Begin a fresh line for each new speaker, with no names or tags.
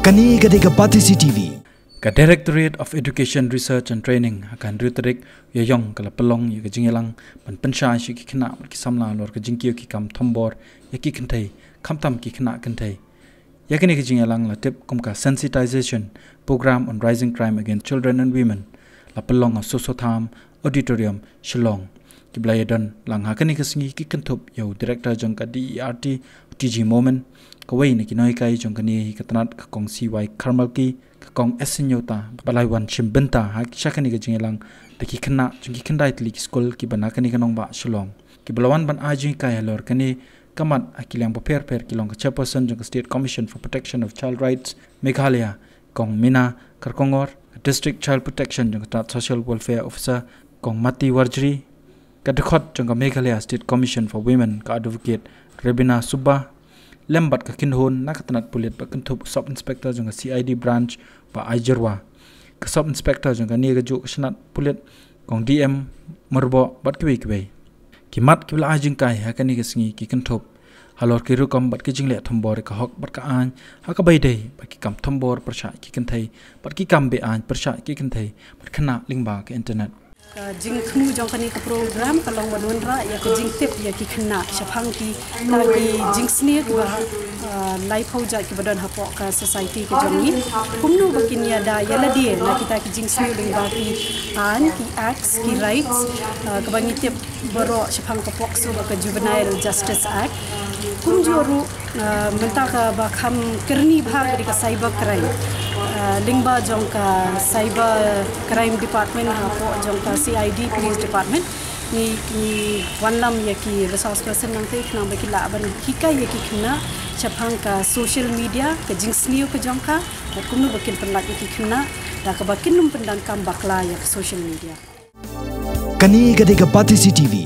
Kani Gadega Pati CTV.
Ka Directorate of Education Research and Training akan rutarik yayong kala pelong yu kajingelang ban pensha shi ki khna ki samla lor ka jingkiu ki kam thombor ya ki khantai khamtam ki khna khantai yakini ki jingelang la tip kum ka sensitization program on rising crime against children and women la pelong of Sosotham Auditorium Shillong ki blayadan lang hakani ka singi ki khanthop yo director jong ka DERT TG Moment kawai ni kinoi kai jong kani katanat ka kong CY Karmal ki kong esinyota balai wan chimbenta ha shakani ga jingelang taki khna chungi khandai tli school ki bana kani kanong ba Shillong ki balawan ban aji kai lor kani kamat akilang per kilong ka chairperson jong State Commission for Protection of Child Rights Meghalaya kong Mina Karkongor District Child Protection jong Social Welfare Officer kong Mati Warjri kadkhot jong Meghalaya State Commission for Women ka advocate Rebina Subba lembat ka kinhon nakatanat pulit ba kantup sub inspector jong CID branch ba Aijerwa ka sub inspector jong ni ga juk snat pulit kong DM merbo bat kwe kimat kibla ajing kai hakani ka singi ki kantup halor ki rukom bat ki jingle thombor ka hok bat ka an ha ka baidei ba ki kam thombor persha ki kanthai bat ki kam be an persha ki kanthai bat khana lingba ka internet
jing khmu jong kani ka program kalong wanun ra ya ka jing tip ya ki khna shaphang ki ta ki jing sneak ba life ho ja ki badan hapo ka society ki jong ni kumnu ba kin ya da ya la die na kita ki jing sneak ding ba ki an ki acts ki rights ka bangi tip baro shaphang ka pokso ba ka juvenile justice act kum joru menta ka ba kham kirni bhag ri ka cyber crime lingba jong ka cyber crime department hapo jong ka CID police department ni wanlam ya ki resource person nang te khna ba ki la ban ki ka ya ki khna chaphang ka social media ka jings niu ka jong ka kumnu bakin penlat ki khna da ka bakin num pendang kam bakla ya social media
Kani Gadega Pati CTV.